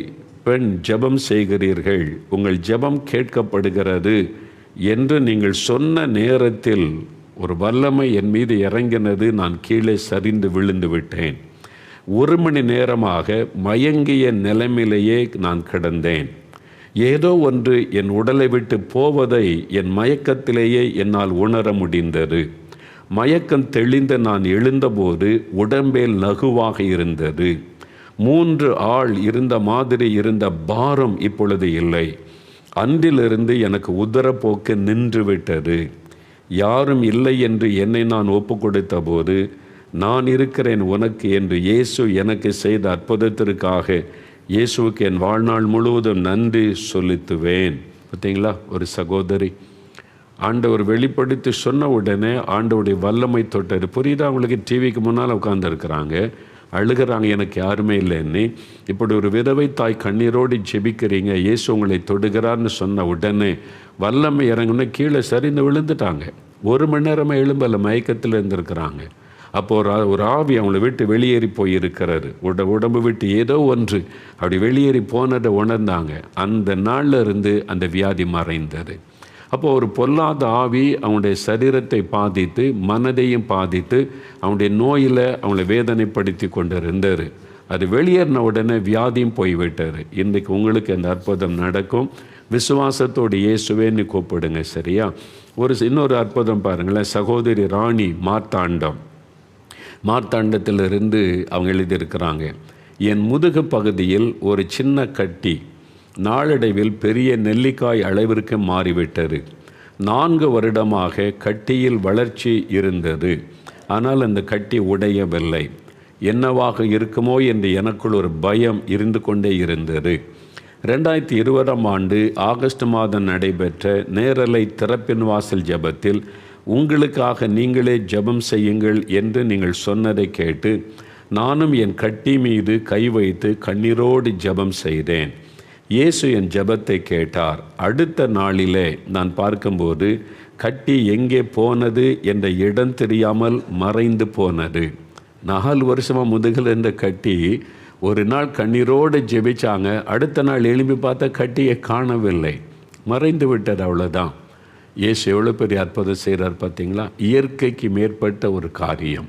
Speaker 1: பெண் ஜெபம் செய்கிறீர்கள், உங்கள் ஜெபம் கேட்கப்படுகிறது என்று நீங்கள் சொன்ன நேரத்தில் ஒரு வல்லமை என் மீது இறங்கினது. நான் கீழே சரிந்து விழுந்து விட்டேன். 1 மணி நேரமாக மயங்கிய நிலைமையிலேயே நான் கிடந்தேன். ஏதோ ஒன்று என் உடலை விட்டு போவதை என் மயக்கத்திலேயே என்னால் உணர முடிந்தது. மயக்கம் தெளிந்த நான் எழுந்தபோது உடம்பே லகுவாக இருந்தது. 3 ஆள் இருந்த மாதிரி இருந்த பாரம் இப்பொழுது இல்லை. அன்றிலிருந்து எனக்கு உதரப்போக்கு நின்று விட்டது. யாரும் இல்லை என்று என்னை நான் ஒப்பு கொடுத்த போது, நான் இருக்கிறேன் உனக்கு என்று இயேசு எனக்கு செய்த அற்புதத்திற்காக இயேசுவுக்கு என் வாழ்நாள் முழுவதும் நன்றி செலுத்துவேன். பார்த்தீங்களா, ஒரு சகோதரி ஆண்டவர் வெளிப்படுத்தி சொன்ன உடனே ஆண்டவருடைய வல்லமை தொட்டது. புரியுதா அவங்களுக்கு? டிவிக்கு முன்னால் உட்கார்ந்துருக்கிறாங்க, அழுகிறாங்க, எனக்கு யாருமே இல்லைன்னு. இப்படி ஒரு விதவை தாய் கண்ணீரோடு ஜெபிக்கிறீங்க, இயேசு உங்களை தொடுகிறார்னு சொன்ன உடனே வல்லமை இறங்குன்னு கீழே சரிந்து விழுந்துட்டாங்க. 1 மணி நேரமாக எழும்பல, மயக்கத்தில் இருந்திருக்கிறாங்க. அப்போது ஒரு ஆவி அவங்கள விட்டு வெளியேறி போயிருக்கிறாரு. உடம்பு விட்டு ஏதோ ஒன்று அப்படி வெளியேறி போனதை உணர்ந்தாங்க. அந்த நாளில் இருந்து அந்த வியாதி மறைந்தது. அப்போது ஒரு பொல்லாத ஆவி அவங்களுடைய சரீரத்தை பாதித்து மனதையும் பாதித்து அவங்களுடைய நோயில் அவங்கள வேதனைப்படுத்தி கொண்டு இருந்தார். அது வெளியேறின உடனே வியாதியும் போய்விட்டார். இன்றைக்கு உங்களுக்கு அந்த அற்புதம் நடக்கும். விசுவாசத்தோடு இயேசுவேன்னு கூப்பிடுங்க, சரியா? இன்னொரு அற்புதம் பாருங்களேன். சகோதரி ராணி மார்த்தாண்டத்திலிருந்து அவங்க எழுதியிருக்கிறாங்க. என் முதுகு பகுதியில் ஒரு சின்ன கட்டி நாளடைவில் பெரிய நெல்லிக்காய் அளவிற்கு மாறிவிட்டது. 4 வருடமாக கட்டியில் வளர்ச்சி இருந்தது. ஆனால் அந்த கட்டி உடையவில்லை. என்னவாக இருக்குமோ என்று எனக்குள் ஒரு பயம் இருந்து கொண்டே இருந்தது. 2020ஆம் ஆண்டு ஆகஸ்ட் மாதம் நடைபெற்ற நேரலை திறப்பின் வாசல் ஜெபத்தில் உங்களுக்காக நீங்களே ஜெபம் செய்யுங்கள் என்று நீங்கள் சொன்னதை கேட்டு நானும் என் கட்டி மீது கை வைத்து கண்ணீரோடு ஜெபம் செய்தேன். இயேசு என் ஜெபத்தை கேட்டார். அடுத்த நாளிலே நான் பார்க்கும்போது கட்டி எங்கே போனது என்ற இடம் தெரியாமல் மறைந்து போனது. 4 வருஷமாக முதுகில் இருந்த கட்டி ஒரு நாள் கண்ணீரோடு ஜெபிச்சாங்க. அடுத்த நாள் எழுப்பி பார்த்தா கட்டியை காணவில்லை, மறைந்து விட்டது. அவ்வளோதான். இயேசு எவ்வளோ பெரிய அற்புதம் செய்கிறார் பார்த்தீங்களா? இயற்கைக்கு மேற்பட்ட ஒரு காரியம்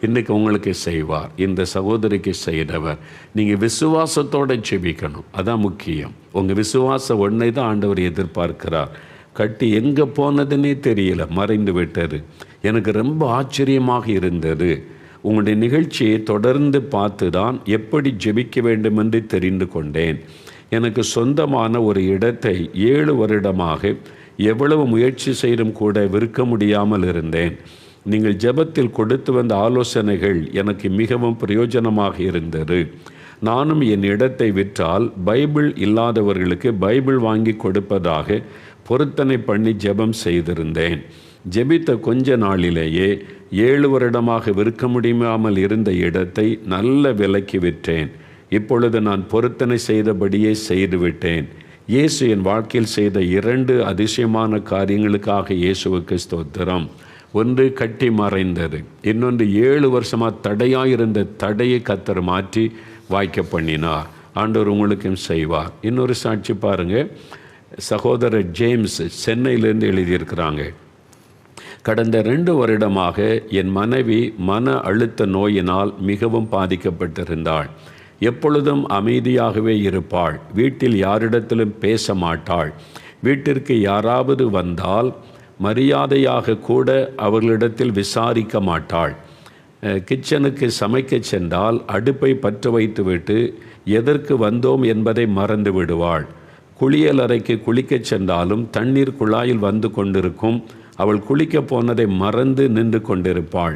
Speaker 1: இன்றைக்கி உங்களுக்கு செய்வார். இந்த சகோதரிக்கு செய்தவர். நீங்கள் விசுவாசத்தோடு ஜெபிக்கணும், அதான் முக்கியம். உங்கள் விசுவாசம் ஒன்றை தான் ஆண்டவர் எதிர்பார்க்கிறார். கட்டி எங்கே போனதுன்னே தெரியல, மறைந்து விட்டது. எனக்கு ரொம்ப ஆச்சரியமாக இருந்தது. உங்களுடைய நிகழ்ச்சியை தொடர்ந்து பார்த்து தான் எப்படி ஜெபிக்க வேண்டும் என்று தெரிந்து கொண்டேன். எனக்கு சொந்தமான ஒரு இடத்தை 7 வருடமாக எவ்வளவு முயற்சி செய்தும் கூட விற்க முடியாமல் இருந்தேன். நீங்கள் ஜெபத்தில் கொடுத்து வந்த ஆலோசனைகள் எனக்கு மிகவும் பிரயோஜனமாக இருந்தது. நானும் என் இடத்தை விற்றால் பைபிள் இல்லாதவர்களுக்கு பைபிள் வாங்கி கொடுப்பதாக பொருத்தனை பண்ணி ஜெபம் செய்திருந்தேன். ஜெபித்த கொஞ்ச நாளிலேயே 7 வருடமாக விற்க முடியாமல் இருந்த இடத்தை நல்ல விலைக்கு விற்றேன். இப்பொழுது நான் பொருத்தனை செய்தபடியே செய்துவிட்டேன். இயேசு என் வாழ்க்கையில் செய்த 2 அதிசயமான காரியங்களுக்காக இயேசுவுக்கு ஸ்தோத்திரம். ஒன்று, கட்டி மறைந்தது. இன்னொன்று, 7 வருஷமாக தடையாயிருந்த தடையை கர்த்தர் மாற்றி வாய்க்க பண்ணினார். ஆண்டவர் உங்களுக்கும் செய்வார். இன்னொரு சாட்சி பாருங்கள். சகோதரர் ஜேம்ஸ் சென்னையிலேருந்து எழுதியிருக்கிறாங்க. கடந்த 2 வருடமாக என் மனைவி மன அழுத்த நோயினால் மிகவும் பாதிக்கப்பட்டிருந்தாள். எப்பொழுதும் அமைதியாகவே இருப்பாள். வீட்டில் யாரிடத்திலும் பேச மாட்டாள். வீட்டிற்கு யாராவது வந்தால் மரியாதையாக கூட அவர்களிடத்தில் விசாரிக்க மாட்டாள். கிச்சனுக்கு சமைக்க சென்றால் அடுப்பை பற்ற வைத்துவிட்டு எதற்கு வந்தோம் என்பதை மறந்து விடுவாள். குளியல் அறைக்கு குளிக்கச் சென்றாலும் தண்ணீர் குழாயில் வந்து கொண்டிருக்கும். அவள் குளிக்க போனதை மறந்து நின்று கொண்டிருப்பாள்.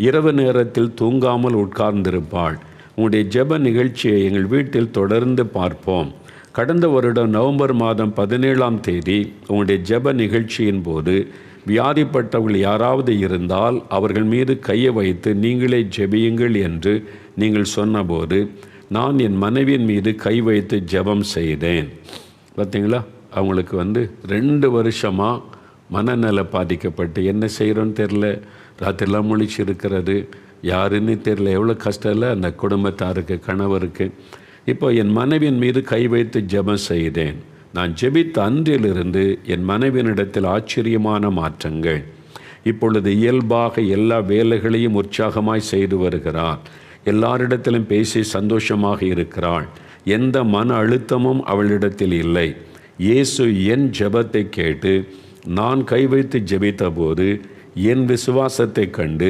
Speaker 1: இரவு நேரத்தில் தூங்காமல் உட்கார்ந்திருப்பாள். உங்களுடைய ஜெப நிகழ்ச்சியை எங்கள் வீட்டில் தொடர்ந்து பார்ப்போம். கடந்த வருடம் நவம்பர் மாதம் 17ஆம் தேதி உங்களுடைய ஜெப நிகழ்ச்சியின் போது வியாதிப்பட்டவர்கள் யாராவது இருந்தால் அவர்கள் மீது கையை வைத்து நீங்களே ஜெபியுங்கள் என்று நீங்கள் சொன்னபோது நான் என் மனைவியின் மீது கை வைத்து ஜெபம் செய்தேன். பார்த்தீங்களா? அவங்களுக்கு 2 வருஷமாக மனநல பாதிக்கப்பட்டு என்ன செய்கிறோன்னு தெரில, ராத்திரிலாம் முழிச்சு இருக்கிறது, யாருன்னு தெரில. எவ்வளோ கஷ்டம் இல்லை அந்த குடும்பத்தாருக்கு, கணவருக்கு. இப்போ என் மனைவியின் மீது கை வைத்து ஜெபம் செய்தேன். நான் ஜெபித்த அன்றிலிருந்து என் மனைவியினிடத்தில் ஆச்சரியமான மாற்றங்கள். இப்பொழுது இயல்பாக எல்லா வேலைகளையும் உற்சாகமாய் செய்து வருகிறார். எல்லாரிடத்திலும் பேசி சந்தோஷமாக இருக்கிறாள். எந்த மன அழுத்தமும் அவளிடத்தில் இல்லை. இயேசு என் ஜெபத்தை கேட்டு நான் கை வைத்து ஜெபித்த போது என் விசுவாசத்தை கண்டு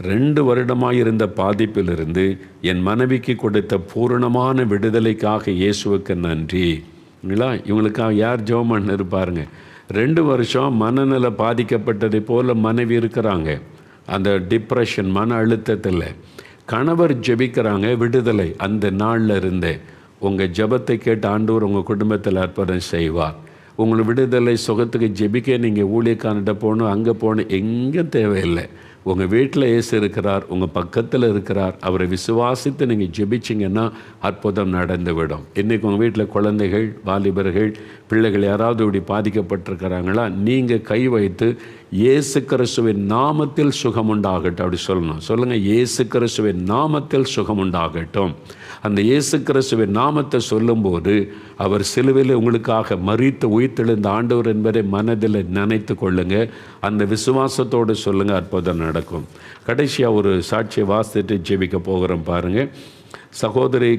Speaker 1: 2 வருடமாயிருந்த பாதிப்பிலிருந்து என் மனைவிக்கு கொடுத்த பூரணமான விடுதலைக்காக இயேசுவுக்கு நன்றி. இவங்களுக்காக யார் ஜெபம் பண்ண இருப்பாருங்க? 2 வருஷம் மனநல பாதிக்கப்பட்டதை போல் மனைவி இருக்கிறாங்க. அந்த டிப்ரெஷன், மன அழுத்தத்தில். கணவர் ஜெபிக்கிறாங்க, விடுதலை. அந்த நாளில் இருந்தே உங்கள் ஜெபத்தை கேட்டு ஆண்டவர் உங்கள் குடும்பத்தில் அற்புதம் செய்வார். உங்களை விடுதலை சுகத்துக்கு ஜெபிக்க நீங்கள் ஊழியக்காரன்கிட்ட போகணும், அங்கே போகணும், எங்கேயும் தேவையில்லை. உங்கள் வீட்டில் இயேசு இருக்கிறார், உங்கள் பக்கத்தில் இருக்கிறார். அவரை விசுவாசித்து நீங்கள் ஜெபிச்சிங்கன்னா அற்புதம் நடந்துவிடும். இன்றைக்கி உங்கள் வீட்டில் குழந்தைகள், வாலிபர்கள், பிள்ளைகள் யாராவது இப்படி பாதிக்கப்பட்டிருக்கிறாங்களா? நீங்கள் கை வைத்து இயேசு கிறிஸ்துவின் நாமத்தில் சுகம் உண்டாகட்டும். அப்படி சொல்லணும். சொல்லுங்கள், இயேசு கிறிஸ்துவின் நாமத்தில் சுகம் உண்டாகட்டும். அந்த இயேசு கிறிஸ்துவின் நாமத்தை சொல்லும்போது அவர் சிலுவையில் உங்களுக்காக மரித்து உயிர்த்தெழுந்த ஆண்டவர் என்பதை மனதில் நினைத்து கொள்ளுங்க. அந்த விசுவாசத்தோடு சொல்லுங்கள், அற்புதம் நடக்கும். கடைசியாக ஒரு சாட்சியை வாசித்துட்டு ஜெபிக்க போகிறோம் பாருங்கள். சகோதரி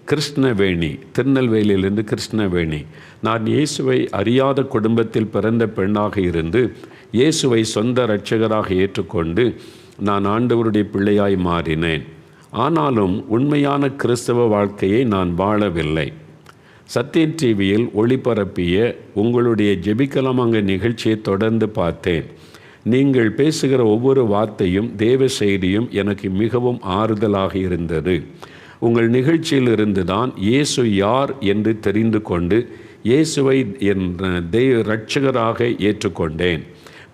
Speaker 1: கிருஷ்ணவேணி, திருநெல்வேலியிலிருந்து கிருஷ்ணவேணி, நான் இயேசுவை அறியாத குடும்பத்தில் பிறந்த பெண்ணாக இருந்து இயேசுவை சொந்த இரட்சகராக ஏற்றுக்கொண்டு நான் ஆண்டவருடைய பிள்ளையாய் மாறினேன். ஆனாலும் உண்மையான கிறிஸ்தவ வாழ்க்கையை நான் வாழவில்லை. சத்தியம் டிவியில் ஒளிபரப்பிய உங்களுடைய ஜெபிக்கலாமாங்க நிகழ்ச்சியை தொடர்ந்து பார்த்தேன். நீங்கள் பேசுகிற ஒவ்வொரு வார்த்தையும் தேவ செய்தியும் எனக்கு மிகவும் ஆறுதலாக இருந்தது. உங்கள் நிகழ்ச்சியில் இருந்து தான் இயேசு யார் என்று தெரிந்து கொண்டு இயேசுவை என் இரட்சகராக ஏற்றுக்கொண்டேன்.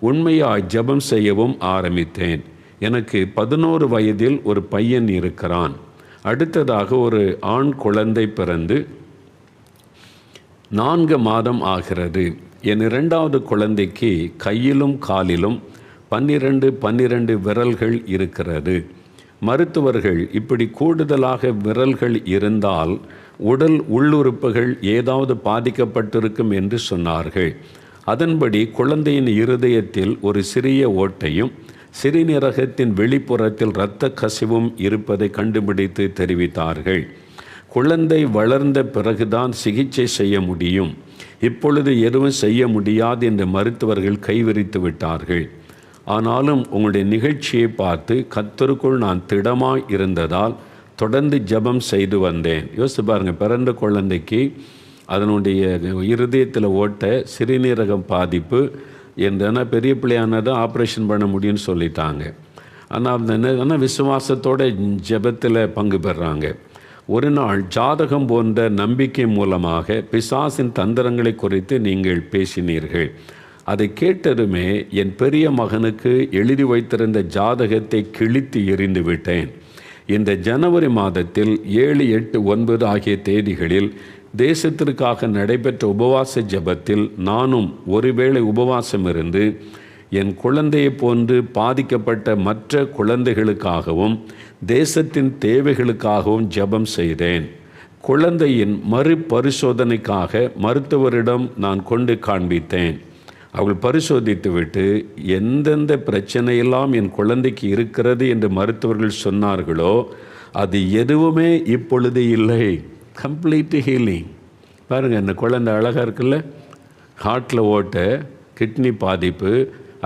Speaker 1: உண்மையாய் ஜெபம் செய்யவும் ஆரம்பித்தேன். எனக்கு 11 வயதில் ஒரு பையன் இருக்கிறான். அடுத்ததாக ஒரு ஆண் குழந்தை பிறந்து 4 மாதம் ஆகிறது. என் 2வது குழந்தைக்கு கையிலும் காலிலும் 12 விரல்கள் இருக்கிறது. மருத்துவர்கள் இப்படி கூடுதலாக விரல்கள் இருந்தால் உடல் உள்ளுறுப்புகள் ஏதாவது பாதிக்கப்பட்டிருக்கும் என்று சொன்னார்கள். அதன்படி குழந்தையின் இருதயத்தில் ஒரு சிறிய ஓட்டையும் சிறுநீரகத்தின் வெளிப்புறத்தில் இரத்த கசிவும் இருப்பதை கண்டுபிடித்து தெரிவித்தார்கள். குழந்தை வளர்ந்த பிறகுதான் சிகிச்சை செய்ய முடியும், இப்பொழுது எதுவும் செய்ய முடியாது என்று மருத்துவர்கள் கைவிரித்து விட்டார்கள். ஆனாலும் உங்களுடைய நிகழ்ச்சியை பார்த்து கர்த்தருக்குள் நான் திடமாய் இருந்ததால் தொடர்ந்து ஜெபம் செய்து வந்தேன். யோசித்து பாருங்கள், பிறந்த குழந்தைக்கு அதனுடைய இருதயத்தில் ஓட்ட, சிறுநீரகம் பாதிப்பு என்றனா பெரிய பிள்ளையானதான் ஆப்ரேஷன் பண்ண முடியும்னு சொல்லிட்டாங்க. ஆனால் விசுவாசத்தோட ஜெபத்தில் பங்கு பெறாங்க. ஒரு நாள் ஜாதகம் போன்ற நம்பிக்கை மூலமாக பிசாசின் தந்திரங்களை குறித்து நீங்கள் பேசினீர்கள். அதை கேட்டதுமே என் பெரிய மகனுக்கு எழுதி வைத்திருந்த ஜாதகத்தை கிழித்து எறிந்து விட்டேன். இந்த ஜனவரி மாதத்தில் 7, 8, 9 ஆகிய தேதிகளில் தேசத்திற்காக நடைபெற்ற உபவாச ஜெபத்தில் நானும் ஒருவேளை உபவாசம் இருந்து என் குழந்தையை போன்று பாதிக்கப்பட்ட மற்ற குழந்தைகளுக்காகவும் தேசத்தின் தேவைகளுக்காகவும் ஜெபம் செய்தேன். குழந்தையின் மறுபரிசோதனைக்காக மருத்துவரிடம் நான் கொண்டு காண்பித்தேன். அவர்கள் பரிசோதித்துவிட்டு எந்தெந்த பிரச்சனையெல்லாம் என் குழந்தைக்கு இருக்கிறது என்று மருத்துவர்கள் சொன்னார்களோ அது எதுவுமே இப்பொழுது இல்லை. Complete healing. பாருங்கள், இந்த குழந்தை அழகாக இருக்குல்ல, ஹார்ட்டில் ஓட்ட, கிட்னி பாதிப்பு,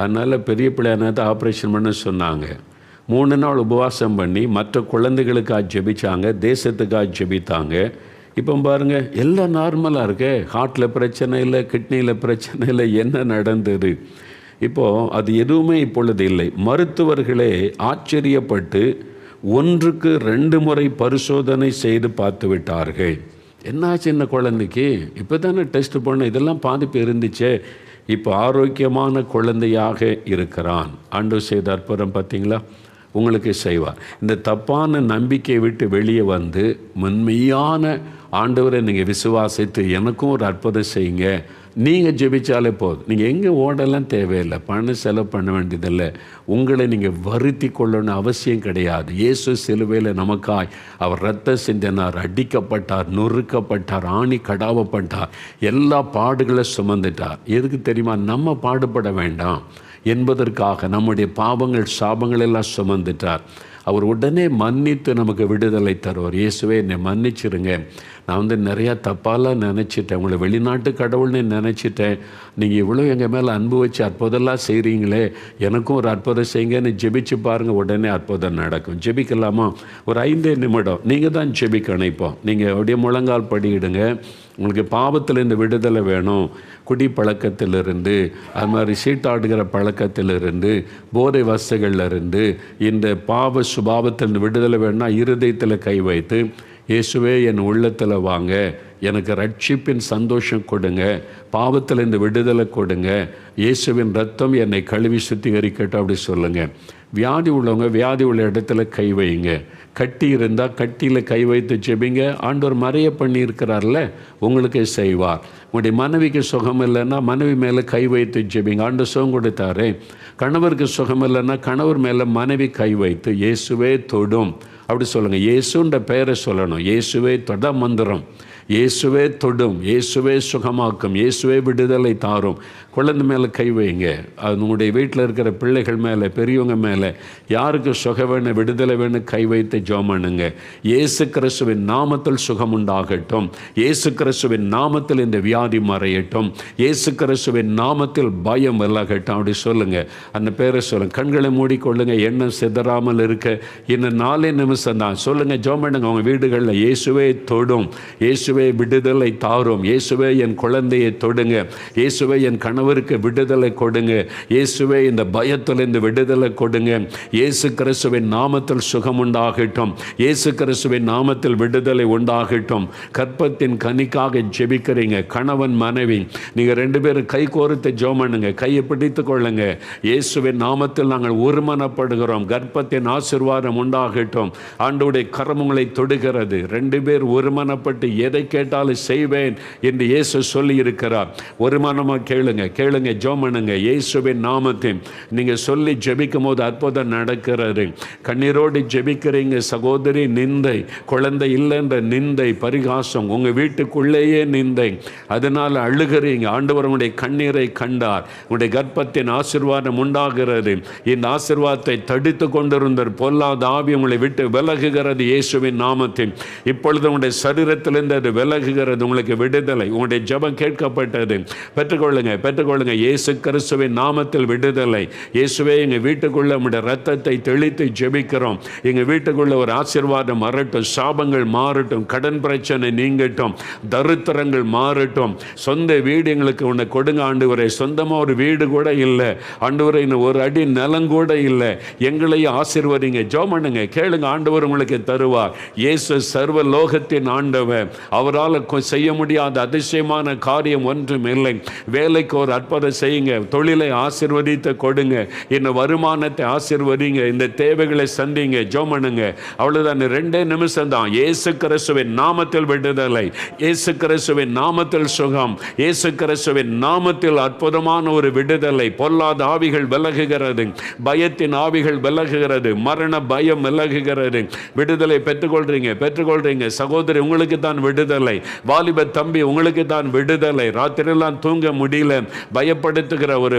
Speaker 1: அதனால் பெரிய பிள்ளையானதை ஆப்ரேஷன் பண்ண சொன்னாங்க. 3 நாள் உபவாசம் பண்ணி மற்ற குழந்தைகளுக்காக ஜெபிச்சாங்க, தேசத்துக்காக ஜெபித்தாங்க. இப்போ பாருங்கள், எல்லாம் நார்மலாக இருக்கு. ஹார்ட்டில் பிரச்சனை இல்லை, கிட்னியில் பிரச்சனை இல்லை. என்ன நடந்தது? இப்போது அது எதுவுமே இப்பொழுது இல்லை. மருத்துவர்களே ஆச்சரியப்பட்டு 1க்கு 2 முறை பரிசோதனை செய்து பார்த்து விட்டார்கள். என்ன சின்ன குழந்தைக்கு இப்போ தானே டெஸ்ட் பண்ண, இதெல்லாம் பாதிப்பு இருந்துச்சே. இப்போ ஆரோக்கியமான குழந்தையாக இருக்கிறான். ஆண்டவர் செய்த அற்புதம் பார்த்தீங்களா? உங்களுக்கு செய்வார். இந்த தப்பான நம்பிக்கையை விட்டு வெளியே வந்து உண்மையான ஆண்டவரை நீங்கள் விசுவாசித்து எனக்கும் ஒரு அற்புதம் செய்யுங்க. நீங்கள் ஜெபிச்சாலே போதும். நீங்கள் எங்கே ஓடலாம் தேவையில்லை, பணம் செலவு பண்ண வேண்டியதில்லை. உங்களை நீங்கள் வருத்தி கொள்ளணும் அவசியம் கிடையாது. இயேசு சிலுவையில் நமக்காய் அவர் இரத்த சிந்தினார், அடிக்கப்பட்டார், நொறுக்கப்பட்டார், ஆணி கடாவப்பட்டார், எல்லா பாடுகளை சுமந்துட்டார். எதுக்கு தெரியுமா? நம்ம பாடுபட வேண்டாம் என்பதற்காக நம்முடைய பாவங்கள் சாபங்கள் எல்லாம் சுமந்துட்டார். அவர் உடனே மன்னித்து நமக்கு விடுதலை தருவார். இயேசுவே என்னை மன்னிச்சிருங்க, நான் நிறையா தப்பாலாம் நினச்சிட்டேன், உங்களை வெளிநாட்டு கடவுள்னு நினச்சிட்டேன், நீங்கள் இவ்வளோ எங்கள் மேலே அன்பு வச்சு அற்புதம்லாம் செய்கிறீங்களே, எனக்கும் ஒரு அற்புதம் செய்யுங்கன்னு ஜெபிச்சு பாருங்கள், உடனே அற்புதம் நடக்கும். ஜெபிக்கலாமா? ஒரு 5 நிமிடம் நீங்கள் தான் ஜெபிக்கணும். இப்போ நீங்கள் அப்படியே முழங்கால் படியிடுங்க. உங்களுக்கு பாவத்தில் இந்த விடுதலை வேணும், குடி பழக்கத்திலிருந்து, அது மாதிரி சீட்டாடுகிற பழக்கத்திலிருந்து, போதை வசதிகளிலிருந்து, இந்த பாவ சுபாவத்தில் விடுதலை வேணும்னா இருதயத்தில் கை வைத்து இயேசுவே என் உள்ளத்தில் வாங்க, எனக்கு ரட்சிப்பின் சந்தோஷம் கொடுங்க, பாவத்தில் இந்த விடுதலை கொடுங்க, இயேசுவின் ரத்தம் என்னை கழுவி சுத்திகரிக்கட்டும் அப்படி சொல்லுங்கள். வியாதி உள்ளவங்க வியாதி உள்ள இடத்துல கை வைங்க. கட்டி இருந்தால் கட்டியில் கை வைத்து ஜெபிங்க. ஆண்டவர் மறைய பண்ணியிருக்கிறார்ல, உங்களுக்கு செய்வார். உங்களுடைய மனைவிக்கு சுகம் இல்லைன்னா மனைவி மேலே கை வைத்து ஜெபிங்க, ஆண்டவர் சுகம் கொடுத்தாரு. கணவருக்கு சுகம் இல்லைன்னா கணவர் மேலே மனைவி கை வைத்து இயேசுவே தொடும் அப்படி சொல்லுங்கள். இயேசுன்ற பெயரை சொல்லணும். இயேசுவே தொட மந்திரம். இயேசுவே தொடும், இயேசுவே சுகமாக்கும், இயேசுவே விடுதலை தாரும். குழந்தை மேலே கை வைங்க. அது உங்களுடைய வீட்டில் இருக்கிற பிள்ளைகள் மேலே, பெரியவங்க மேலே, யாருக்கு சுகம் வேணும், விடுதலை வேணும், கை வைத்து ஜெபம் பண்ணுங்க. இயேசு கிறிஸ்துவின் நாமத்தில் சுகம் உண்டாகட்டும். இயேசு கிறிஸ்துவின் நாமத்தில் இந்த வியாதி மறையட்டும். இயேசு கிறிஸ்துவின் நாமத்தில் பயம் விலகட்டும் அப்படி சொல்லுங்கள். அந்த பேரை சொல்லுங்கள். கண்களை மூடிக்கொள்ளுங்க. எண்ணம் சிதறாமல் இருக்க இன்னும் 4 நிமிஷம் தான். சொல்லுங்கள், ஜெபம் பண்ணுங்க. உங்கள் வீடுகளில் இயேசுவே தொடும், இயேசுவே விடுதலை தாரும், இயேசுவே என் குழந்தையை தொடுங்க, இயேசுவே என் கணவருக்கு விடுதலை கொடுங்க, இயேசுவே இந்த பயத்திலிருந்து விடுதலை கொடுங்க. இயேசு கிறிஸ்துவின் நாமத்தில் சுகம் உண்டாகட்டும். இயேசு கிறிஸ்துவின் நாமத்தில் விடுதலை உண்டாகட்டும். கற்பத்தின் கனிக்காக ஜெபிக்கிறீங்க. கணவன் மனைவி நீங்கள் 2 பேரும் கை கோர்த்து ஜெபம் பண்ணுங்க. கையை பிடித்து கொள்ளுங்க. இயேசுவின் நாமத்தில் நாங்கள் ஒருமனப்படுகிறோம். கர்ப்பத்தின் ஆசீர்வாதம் உண்டாகட்டும். ஆண்டவருடைய கரம் உங்களை தொடுகிறது. 2 பேர் ஒருமனப்பட்டு எதை கேட்டாலும் செய்வேன் என்று இயேசு சொல்லி இருக்கிறார். ஒரு மனமாக கேளுங்க, கேளுங்க, ஜெபம் பண்ணுங்க. இயேசுவின் நாமத்தை நீங்கள் சொல்லி ஜெபிக்கும் போது அற்புதம் நடக்கிறது. கண்ணீரோடு ஜெபிக்கிறீங்க சகோதரி. நிந்தை, குழந்தை இல்லைன்ற நிந்தை, பரிகாசம், உங்கள் வீட்டுக்குள்ளேயே நிந்தை, அதனால் அழுகிறீங்க. ஆண்டவர் உங்களுடைய கண்ணீரை கண்டார். உங்களுடைய கர்ப்பத்தின் ஆசீர்வாதம் உண்டாகிறது. இந்த ஆசீர்வாதத்தை தடுத்து கொண்டிருந்த பொல்லாத ஆவி உங்களை விட்டு விலகுகிறது இயேசுவின் நாமத்தில். இப்பொழுது உங்களுடைய சரீரத்திலிருந்து அது விலகுகிறது. உங்களுக்கு விடுதலை. உங்களுடைய ஜெபம் கேட்கப்பட்டது. பெற்றுக்கொள்ளுங்க, பெற்றுக்கொள்ளுங்க. இயேசு கிறிஸ்துவின் நாமத்தில் விடுதலை. இயேசுவே எங்கள் வீட்டுக்குள்ள நம்முடைய ரத்தத்தை தெளித்து ஜெபிக்கிறோம். எங்கள் வீட்டுக்குள்ள ஒரு ஆசீர்வாதம் வரட்டும். சாபங்கள் மாறட்டும். கடன் பிரச்சனை நீங்கட்டும். தரித்திரங்கள் மாறட்டும். சொந்த வீடு எங்களுக்கு ஒன்று கொடுங்க ஆண்டவரே. சொந்தமாக ஒரு வீடு கூட இல்லை ஆண்டவரே. இன்னும் ஒரு அடி நிலம் கூட இல்லை. எங்களையும் ஆசீர்வதிங்க. ஜெபம் பண்ணுங்க, கேளுங்க. ஆண்டவர் உங்களுக்கு தருவார். இயேசு சர்வ லோகத்தின் ஆண்டவர். அவரால் செய்ய முடியாத அதிசயமான காரியம் ஒன்றும் இல்லை. வேலைக்கு ஒரு அற்புதம் செய்யுங்க. தொழிலை ஆசீர்வதித்து கொடுங்க. இந்த வருமானத்தை ஆசீர்வதிங்க. இந்த தேவைகளை சந்திங்க. ஜெபம் பண்ணுங்க. அவ்வளவுதான். 2 நிமிஷம் தான். இயேசு கிறிஸ்துவின் நாமத்தில் விடுதலை, இயேசு கிறிஸ்துவின் நாமத்தில் சுகம், இயேசு கிறிஸ்துவின் நாமத்தில் அற்புதமான ஒரு விடுதலை. பொல்லாத ஆவிகள் விலகுகிறது. பயத்தின் ஆவிகள் விலகுகிறது. மரண பயம் விலகுகிறது. விடுதலை பெற்றுக்கொள்றீங்க, பெற்றுக்கொள்றீங்க. சகோதரி, உங்களுக்கு தான் விடுதலை. வாலிப தம்பி, உங்களுக்கு தான் விடுதலை. ராத்திரெல்லாம் தூங்க முடியல, பயப்படுத்துகிற ஒரு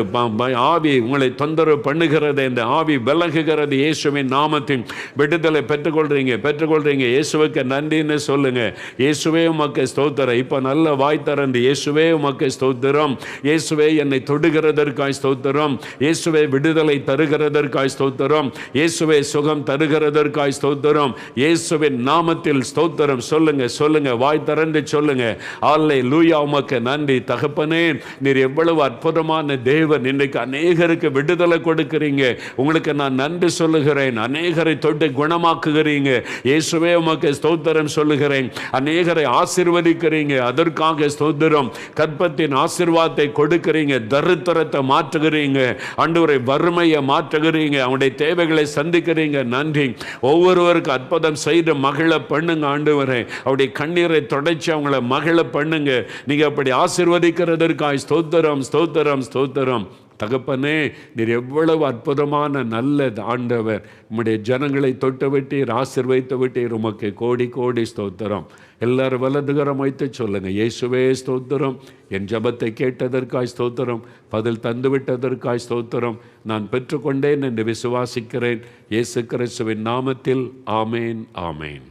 Speaker 1: ஆவி உங்களை தொந்தரவு பண்ணுகிறது. இந்த ஆவி விலகுகிறது இயேசுவின் நாமத்தின். விடுதலை பெற்றுக்கொள்றீங்க, பெற்றுக்கொள்றீங்க. இயேசுவுக்கு நன்றின்னு சொல்லுங்க. இயேசுவே உமக்கு ஸ்தோத்திரம். இப்போ நல்ல வாய் திறந்து இயேசுவே உமக்கு ஸ்தோத்திரம். இயேசுவே என்னை தொடுகிறதற்காய் ஸ்தோத்திரம். இயேசுவே விடுதலை தருகிறதற்காய் ஸ்தோத்திரம். இயேசுவே சுகம் தருகிறதற்காய் ஸ்தோத்திரம். இயேசுவின் நாமத்தில் ஸ்தோத்திரம். சொல்லுங்க, சொல்லுங்க, வாய் திறந்து சொல்லுங்க. அல்லேலூயா, உமக்கு நன்றி தகப்பனே. நீர் எவ்வளவு அற்புதமான தேவன். இன்றைக்கு அநேகருக்கு விடுதலை கொடுக்கிறீங்க. உங்களுக்கு நான் நன்றி சொல்லுகிறேன். அநேகரை தொட்டு குணமாக்குகிறீங்க. இயேசுவே உமக்கு ஸ்தோத்திரம் சொல்லுகிறேன். அநேகரை ஆசீர்வதிக்கிறீங்க. அதற்காக ஸ்தோத்திரம். கற்பத்தின் ஆசீர்வாதத்தை கொடுக்கிறீங்க. தரித்திரத்தை மாற்றுகிறீங்க. ஆண்டவரே, வறுமையை மாற்றுகிறீங்க. அவனுடைய தேவைகளை சந்திக்கிறீங்க. நன்றி. ஒவ்வொருவருக்கு அற்புதம் செய்து மகிழ பண்ணுங்க ஆண்டவரே. அவருடைய கண்ணீரை தொடர்ச்சி அவங்கள மகிழ பண்ணுங்க. நீங்க அப்படி ஆசீர்வதிக்கிறதற்காய் ஸ்தோத்திரம், ஸ்தோத்திரம், ஸ்தோத்திரம். தகப்பனே, நீர் எவ்வளவு அற்புதமான நல்ல ஆண்டவர். உம்முடைய ஜனங்களை தொட்டு விட்டீர், ஆசீர்வதித்து விட்டீர். உமக்கு கோடி கோடி ஸ்தோத்திரம். எல்லாரும் வலதுகரம் வைத்து சொல்லுங்க. இயேசுவே ஸ்தோத்திரம். என் ஜபத்தை கேட்டதற்காய் ஸ்தோத்திரம். பதில் தந்துவிட்டதற்காய் ஸ்தோத்திரம். நான் பெற்றுக்கொண்டேன் என்று விசுவாசிக்கிறேன். இயேசு கிறிஸ்துவின் நாமத்தில் ஆமேன், ஆமேன்.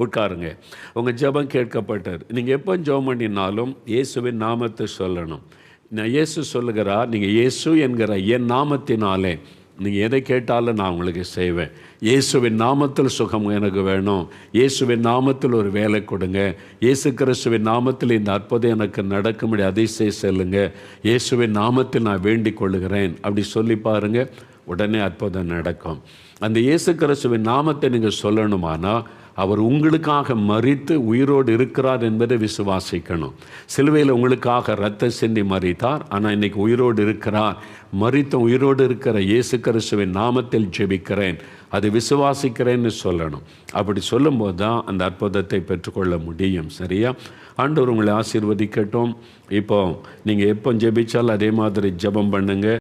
Speaker 1: உட்காருங்க. உங்கள் ஜெபம் கேட்கப்பட்டது. நீங்கள் எப்போ ஜெபம் பண்ணினாலும் இயேசுவின் நாமத்தை சொல்லணும். நான் இயேசு சொல்லுகிறார், நீங்கள் இயேசு என்கிற என் நாமத்தினாலே நீங்கள் எதை கேட்டாலும் நான் உங்களுக்கு செய்வேன். இயேசுவின் நாமத்தில் சுகம் எனக்கு வேணும். இயேசுவின் நாமத்தில் ஒரு வேலை கொடுங்க. இயேசு கிறிஸ்துவின் நாமத்தில் இந்த அற்புதம் எனக்கு நடக்கும்படி அதிசயம் செல்லுங்க. இயேசுவின் நாமத்தில் நான் வேண்டிக் கொள்ளுகிறேன். அப்படி சொல்லி பாருங்கள். உடனே அற்புதம் நடக்கும். அந்த இயேசு கிறிஸ்துவின் நாமத்தை நீங்கள் சொல்லணுமானால் அவர் உங்களுக்காக மரித்து உயிரோடு இருக்கிறார் என்பதை விசுவாசிக்கணும். சிலுவையில் உங்களுக்காக இரத்த சிந்தி மரித்தார், ஆனால் இன்னைக்கு உயிரோடு இருக்கிறார். மரித்த உயிரோடு இருக்கிற இயேசு கிறிஸ்துவின் நாமத்தில் ஜெபிக்கிறேன், அது விசுவாசிக்கிறேன்னு சொல்லணும். அப்படி சொல்லும்போது தான் அந்த அற்புதத்தை பெற்றுக்கொள்ள முடியும். சரியா? ஆண்டவர் உங்களை ஆசீர்வதிக்கட்டும். இப்போ நீங்கள் எப்போ ஜெபிச்சாலும் அதே மாதிரி ஜெபம் பண்ணுங்க.